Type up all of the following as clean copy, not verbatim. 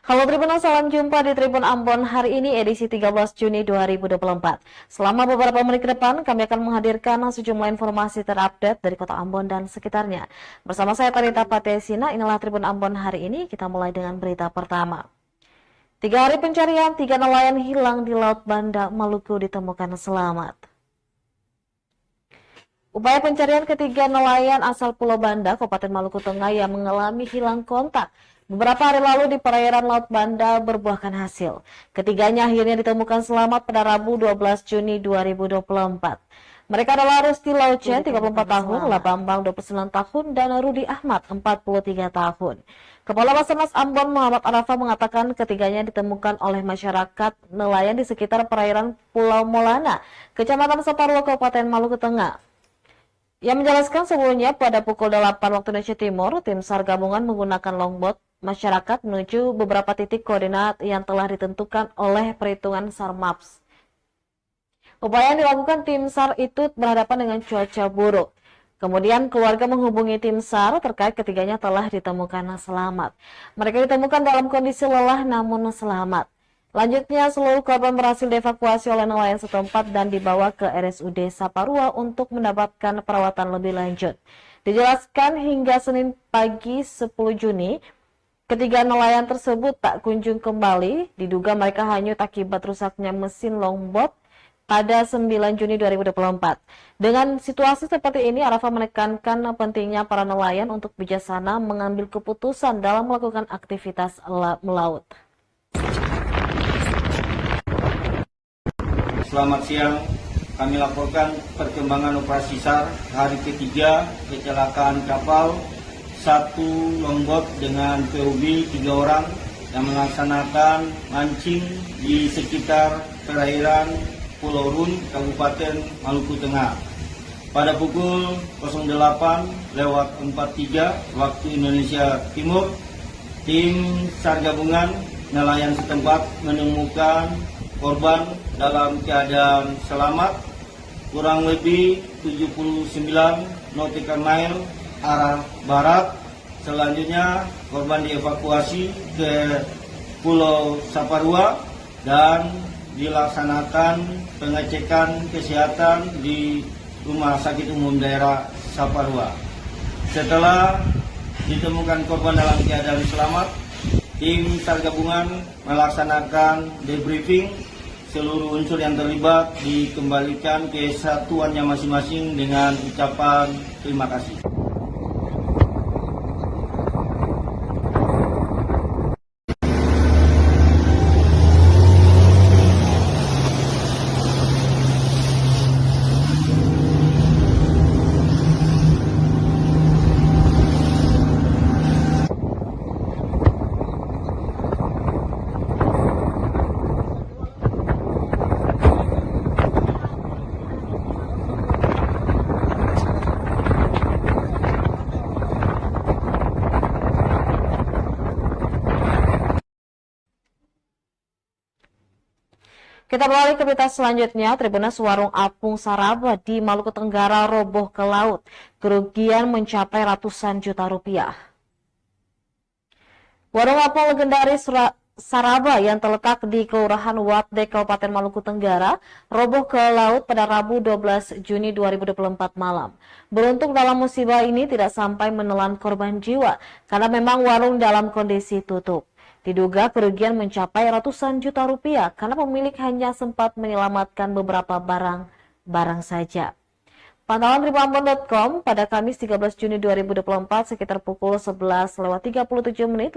Halo Tribuners, salam jumpa di Tribun Ambon hari ini edisi 13 Juni 2024. Selama beberapa menit ke depan, kami akan menghadirkan sejumlah informasi terupdate dari kota Ambon dan sekitarnya. Bersama saya Tarita Patesina, inilah Tribun Ambon hari ini. Kita mulai dengan berita pertama. 3 hari pencarian, 3 nelayan hilang di Laut Banda, Maluku ditemukan selamat. Upaya pencarian ketiga nelayan asal Pulau Banda, Kabupaten Maluku Tengah yang mengalami hilang kontak beberapa hari lalu di perairan Laut Banda berbuahkan hasil. Ketiganya akhirnya ditemukan selamat pada Rabu 12 Juni 2024. Mereka adalah Rusti Lauchen, 34 tahun, Labambang, 29 tahun, dan Rudi Ahmad, 43 tahun. Kepala Basarnas Ambon Muhammad Arafah mengatakan ketiganya ditemukan oleh masyarakat nelayan di sekitar perairan Pulau Molana, Kecamatan Saparua, Kabupaten Maluku Tengah. Yang menjelaskan sebelumnya pada pukul 8 waktu Indonesia Timur, tim SAR gabungan menggunakan longboat masyarakat menuju beberapa titik koordinat yang telah ditentukan oleh perhitungan SAR Maps. Upaya yang dilakukan tim SAR itu berhadapan dengan cuaca buruk. Kemudian keluarga menghubungi tim SAR terkait ketiganya telah ditemukan selamat. Mereka ditemukan dalam kondisi lelah namun selamat. Lanjutnya, seluruh korban berhasil dievakuasi oleh nelayan setempat dan dibawa ke RSUD Saparua untuk mendapatkan perawatan lebih lanjut. Dijelaskan hingga Senin pagi 10 Juni, ketiga nelayan tersebut tak kunjung kembali. Diduga mereka hanyut akibat rusaknya mesin longboat pada 9 Juni 2024. Dengan situasi seperti ini, Arafah menekankan pentingnya para nelayan untuk bijaksana mengambil keputusan dalam melakukan aktivitas melaut. Selamat siang, kami laporkan perkembangan operasi SAR hari ketiga kecelakaan kapal satu longboat dengan POB 3 orang yang melaksanakan mancing di sekitar perairan Pulau Run, Kabupaten Maluku Tengah. Pada pukul 08.43 waktu Indonesia Timur, tim SAR gabungan nelayan setempat menemukan korban dalam keadaan selamat, kurang lebih 79 nautical mile arah barat. Selanjutnya korban dievakuasi ke Pulau Saparua dan dilaksanakan pengecekan kesehatan di Rumah Sakit Umum Daerah Saparua. Setelah ditemukan korban dalam keadaan selamat, tim SAR gabungan melaksanakan debriefing. Seluruh unsur yang terlibat dikembalikan ke satuannya masing-masing dengan ucapan terima kasih. Kita beralih ke berita selanjutnya. Tribuners warung apung Saraba di Maluku Tenggara roboh ke laut. Kerugian mencapai ratusan juta rupiah. Warung apung legendaris Saraba yang terletak di Kelurahan Watde, Kabupaten Maluku Tenggara, roboh ke laut pada Rabu 12 Juni 2024 malam. Beruntung dalam musibah ini tidak sampai menelan korban jiwa, karena memang warung dalam kondisi tutup. Diduga kerugian mencapai ratusan juta rupiah karena pemilik hanya sempat menyelamatkan beberapa barang saja. Pantauan tribunambon.com pada Kamis 13 Juni 2024 sekitar pukul 11.37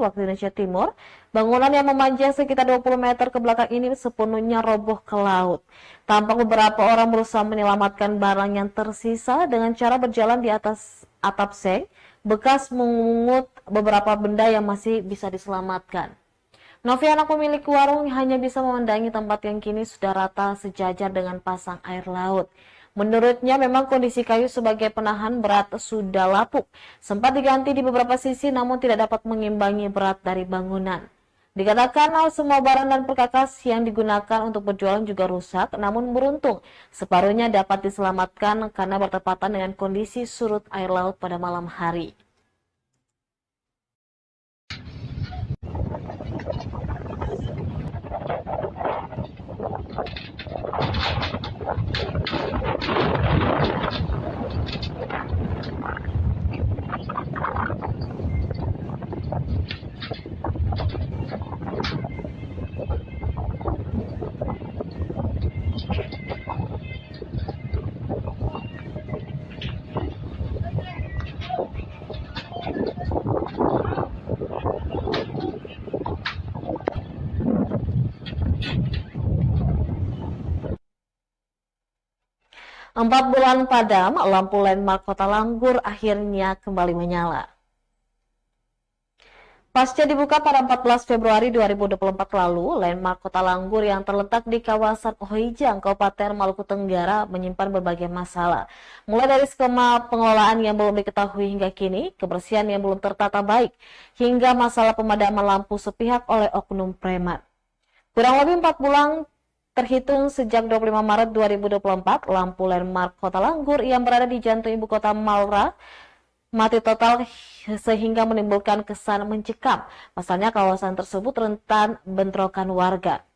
waktu Indonesia Timur, bangunan yang memanjang sekitar 20 meter ke belakang ini sepenuhnya roboh ke laut. Tampak beberapa orang berusaha menyelamatkan barang yang tersisa dengan cara berjalan di atas atap seng, bekas mengungut beberapa benda yang masih bisa diselamatkan. Novi, anak pemilik warung, hanya bisa memandangi tempat yang kini sudah rata sejajar dengan pasang air laut. Menurutnya memang kondisi kayu sebagai penahan berat sudah lapuk. Sempat diganti di beberapa sisi namun tidak dapat mengimbangi berat dari bangunan. Dikatakan semua barang dan perkakas yang digunakan untuk berjualan juga rusak, namun beruntung separuhnya dapat diselamatkan karena bertepatan dengan kondisi surut air laut pada malam hari. Empat bulan padam, lampu landmark Kota Langgur akhirnya kembali menyala. Pasca dibuka pada 14 Februari 2024 lalu, landmark Kota Langgur yang terletak di kawasan Ohijang, Kabupaten Maluku Tenggara menyimpan berbagai masalah. Mulai dari skema pengelolaan yang belum diketahui hingga kini, kebersihan yang belum tertata baik, hingga masalah pemadaman lampu sepihak oleh oknum preman. Kurang lebih 4 bulan terhitung sejak 25 Maret 2024, lampu landmark Kota Langgur yang berada di jantung ibu kota Malra mati total sehingga menimbulkan kesan mencekam. Pasalnya kawasan tersebut rentan bentrokan warga.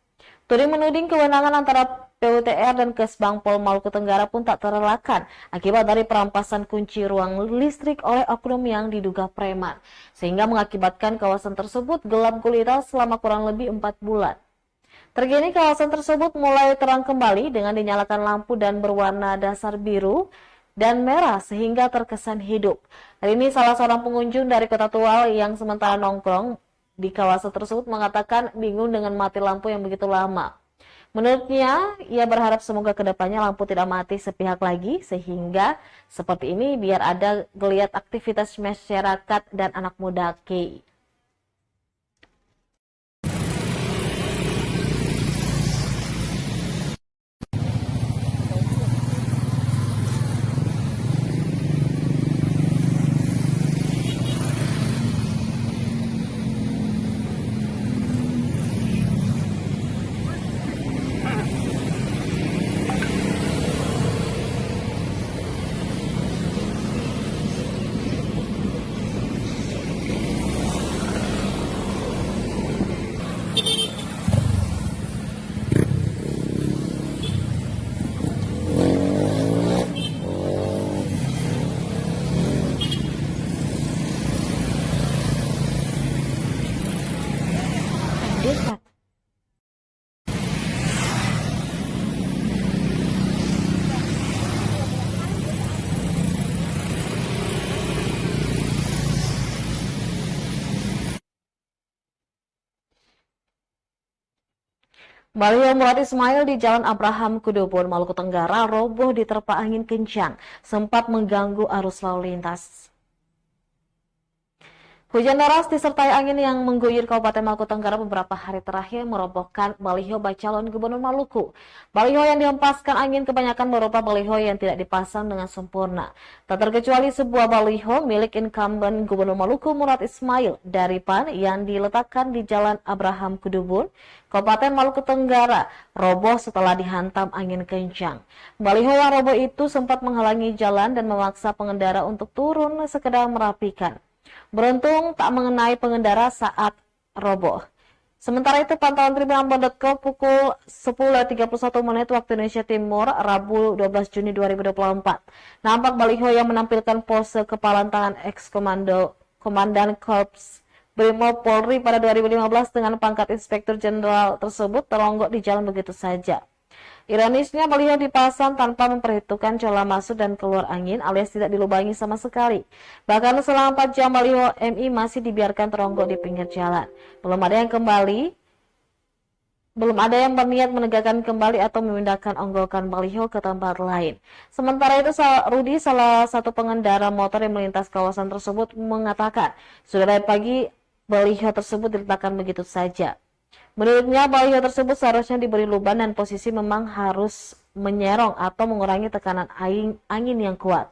Tuding menuding kewenangan antara PUTR dan Kesbang Pol Maluku Tenggara pun tak terelakkan akibat dari perampasan kunci ruang listrik oleh oknum yang diduga preman, sehingga mengakibatkan kawasan tersebut gelap gulita selama kurang lebih 4 bulan. Terkini kawasan tersebut mulai terang kembali dengan dinyalakan lampu dan berwarna dasar biru dan merah sehingga terkesan hidup. Hari ini salah seorang pengunjung dari Kota Tual yang sementara nongkrong di kawasan tersebut mengatakan bingung dengan mati lampu yang begitu lama. Menurutnya, ia berharap semoga kedepannya lampu tidak mati sepihak lagi sehingga seperti ini biar ada geliat aktivitas masyarakat dan anak muda KI. Dekat. Baliho Murad Ismail di Jalan Abraham Kudubun, Maluku Tenggara roboh diterpa angin kencang, sempat mengganggu arus lalu lintas. Hujan deras disertai angin yang mengguyur Kabupaten Maluku Tenggara beberapa hari terakhir merobohkan baliho calon Gubernur Maluku. Baliho yang dihempaskan angin kebanyakan berupa baliho yang tidak dipasang dengan sempurna. Tak terkecuali sebuah baliho milik incumbent Gubernur Maluku Murad Ismail dari PAN yang diletakkan di Jalan Abraham Kudubun, Kabupaten Maluku Tenggara, roboh setelah dihantam angin kencang. Baliho yang roboh itu sempat menghalangi jalan dan memaksa pengendara untuk turun sekedar merapikan. Beruntung tak mengenai pengendara saat roboh. Sementara itu pantauan tribunambon.com pukul 10.31 waktu Indonesia Timur, Rabu 12 Juni 2024. Nampak baliho yang menampilkan pose kepalan tangan Komandan Korps Brimob Polri pada 2015 dengan pangkat Inspektur Jenderal tersebut terlonggok di jalan begitu saja. Ironisnya, baliho dipasang tanpa memperhitungkan celah masuk dan keluar angin alias tidak dilubangi sama sekali. Bahkan selama 4 jam baliho MI masih dibiarkan teronggok di pinggir jalan. Belum ada yang berniat menegakkan kembali atau memindahkan onggokan baliho ke tempat lain. Sementara itu, Rudi, salah satu pengendara motor yang melintas kawasan tersebut, mengatakan sudah dari pagi baliho tersebut diletakkan begitu saja. Menurutnya, baliho tersebut seharusnya diberi luban dan posisi memang harus menyerong atau mengurangi tekanan angin yang kuat.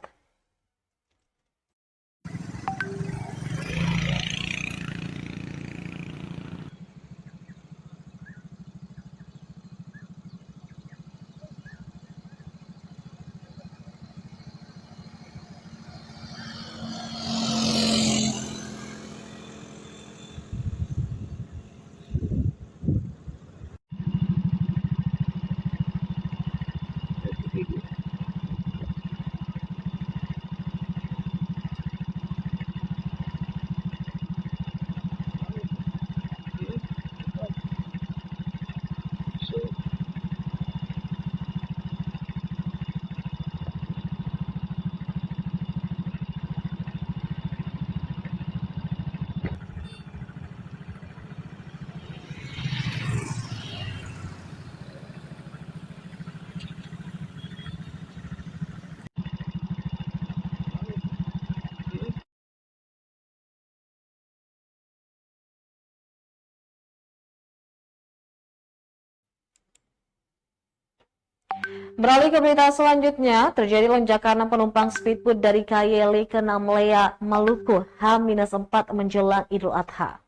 Beralih ke berita selanjutnya, terjadi lonjakan penumpang speedboat dari KYLI ke Namlea, Maluku, H-4 menjelang Idul Adha.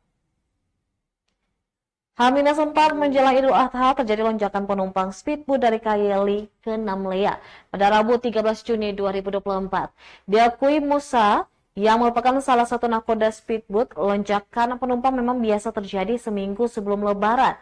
H-4 menjelang Idul Adha terjadi lonjakan penumpang speedboat dari KYLI ke Namlea pada Rabu 13 Juni 2024. Diakui Musa, yang merupakan salah satu nakoda speedboat, lonjakan penumpang memang biasa terjadi seminggu sebelum Lebaran.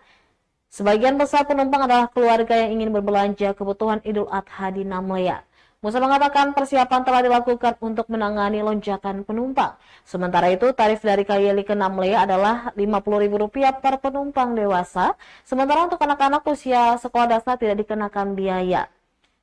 Sebagian besar penumpang adalah keluarga yang ingin berbelanja kebutuhan Idul Adha di Namlea. Musa mengatakan persiapan telah dilakukan untuk menangani lonjakan penumpang. Sementara itu, tarif dari KYLI ke Namlea adalah Rp50.000 per penumpang dewasa, sementara untuk anak-anak usia sekolah dasar tidak dikenakan biaya.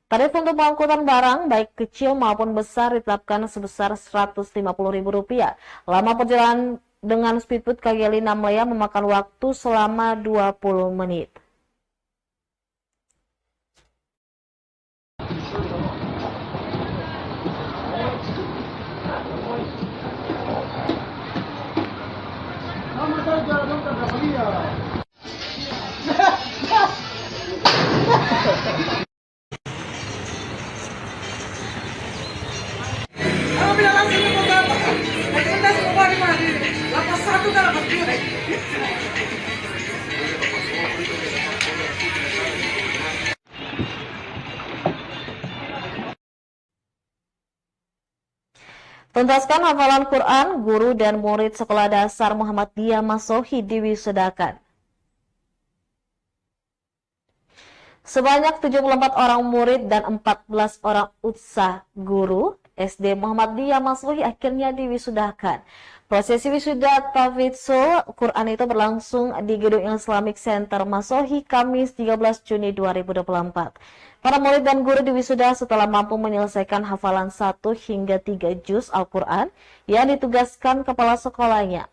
Tarif untuk pengangkutan barang, baik kecil maupun besar, ditetapkan sebesar Rp150.000. Lama perjalanan dengan speedboat KYLI Namlea memakan waktu selama 20 menit. Tuntaskan hafalan Quran, guru dan murid Sekolah Dasar Muhammadiyah Masohi diwisudakan. Sebanyak 74 orang murid dan 14 orang utsa guru SD Muhammadiyah Masohi akhirnya diwisudakan. Prosesi wisuda tahfidzul Quran itu berlangsung di Gedung Islamic Center Masohi Kamis 13 Juni 2024. Para murid dan guru diwisuda setelah mampu menyelesaikan hafalan 1 hingga 3 juz Al-Quran yang ditugaskan kepala sekolahnya.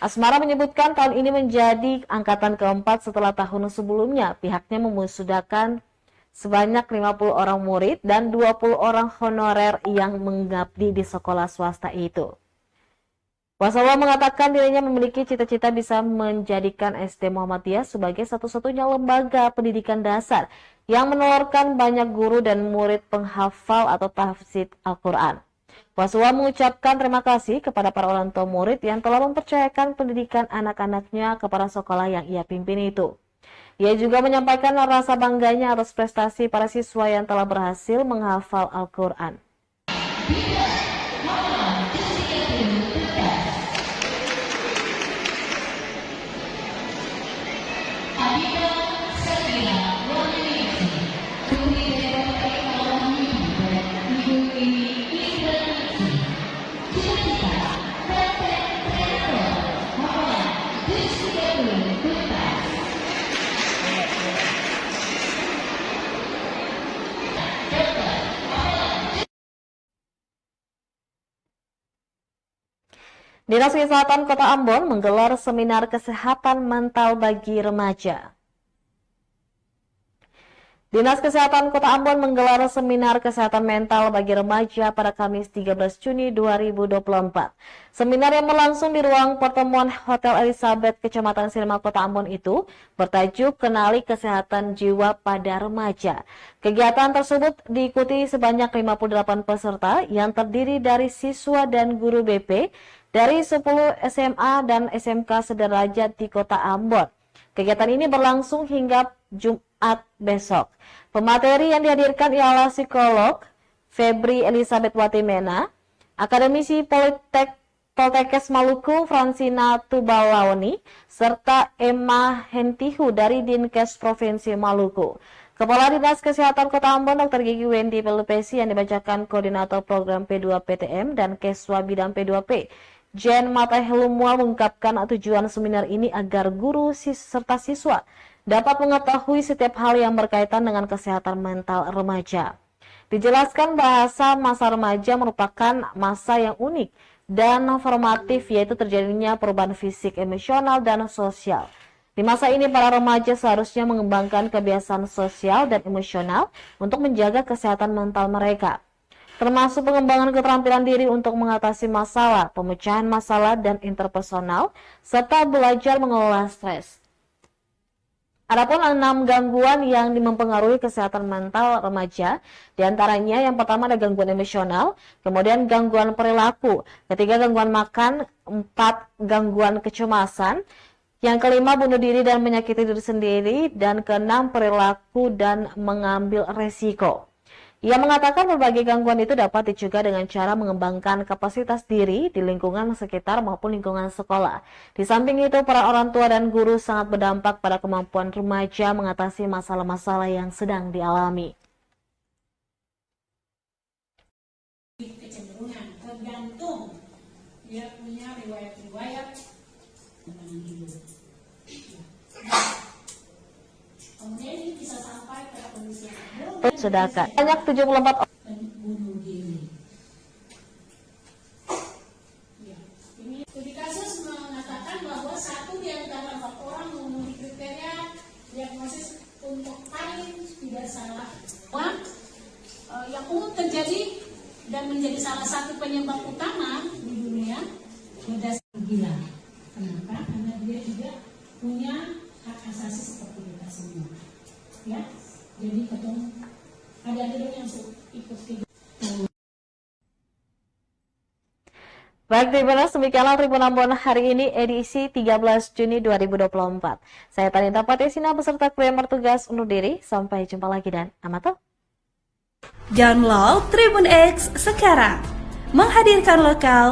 Asmara menyebutkan tahun ini menjadi angkatan keempat setelah tahun sebelumnya. Pihaknya memusudakan sebanyak 50 orang murid dan 20 orang honorer yang mengabdi di sekolah swasta itu. Wasallam mengatakan dirinya memiliki cita-cita bisa menjadikan SD Muhammadiyah sebagai satu-satunya lembaga pendidikan dasar yang menelurkan banyak guru dan murid penghafal atau tahfidz Al-Quran. Wasallam mengucapkan terima kasih kepada para orang tua murid yang telah mempercayakan pendidikan anak-anaknya kepada sekolah yang ia pimpin itu. Ia juga menyampaikan rasa bangganya atas prestasi para siswa yang telah berhasil menghafal Al-Quran. Dinas Kesehatan Kota Ambon menggelar seminar kesehatan mental bagi remaja. Dinas Kesehatan Kota Ambon menggelar seminar kesehatan mental bagi remaja pada Kamis 13 Juni 2024. Seminar yang berlangsung di ruang pertemuan Hotel Elizabeth, Kecamatan Silma, Kota Ambon itu bertajuk Kenali Kesehatan Jiwa pada Remaja. Kegiatan tersebut diikuti sebanyak 58 peserta yang terdiri dari siswa dan guru BP dari 10 SMA dan SMK sederajat di Kota Ambon. Kegiatan ini berlangsung hingga Jumat besok. Pemateri yang dihadirkan ialah psikolog Febri Elizabeth Watimena, akademisi Poltekkes Maluku Fransina Tubalaoni, serta Emma Hentihu dari Dinkes Provinsi Maluku. Kepala Dinas Kesehatan Kota Ambon Dr. Gigi Wendy Pelupesi yang dibacakan Koordinator Program P2PTM dan Keswa Bidang P2P. Jen Matahilumual mengungkapkan tujuan seminar ini agar guru serta siswa dapat mengetahui setiap hal yang berkaitan dengan kesehatan mental remaja. Dijelaskan bahasa masa remaja merupakan masa yang unik dan formatif, yaitu terjadinya perubahan fisik, emosional, dan sosial. Di masa ini para remaja seharusnya mengembangkan kebiasaan sosial dan emosional untuk menjaga kesehatan mental mereka, termasuk pengembangan keterampilan diri untuk mengatasi masalah, pemecahan masalah, dan interpersonal, serta belajar mengelola stres. Adapun 6 gangguan yang mempengaruhi kesehatan mental remaja, diantaranya yang pertama ada gangguan emosional, kemudian gangguan perilaku, ketiga gangguan makan, 4 gangguan kecemasan, yang kelima bunuh diri dan menyakiti diri sendiri, dan keenam perilaku dan mengambil resiko. Ia mengatakan berbagai gangguan itu dapat dicegah dengan cara mengembangkan kapasitas diri di lingkungan sekitar maupun lingkungan sekolah. Di samping itu, para orang tua dan guru sangat berdampak pada kemampuan remaja mengatasi masalah-masalah yang sedang dialami. Kecenderungan tergantung dia punya riwayat-riwayat tentang hidup. Kemudian ini bisa sampai pada kondisi yang Sedangkan banyak 74 bunuh diri. Ya. Ini studi kasus mengatakan bahwa 1 di antara 4 orang memenuhi kriteria diagnosis untuk paling tidak salah. Yang umum terjadi dan menjadi salah satu penyebab utama di dunia berdasarkan gila. Kenapa? Karena dia juga punya hak asasi seperti kita semua. Ya, jadi ketemu ada yang ikut tiga. Baik, Tribuners, demikianlah Tribun Ambon hari ini edisi 13 Juni 2024. Saya Tanita Patisina beserta kru yang bertugas undur diri. Sampai jumpa lagi dan amatoh. Download Tribun X sekarang. Menghadirkan lokal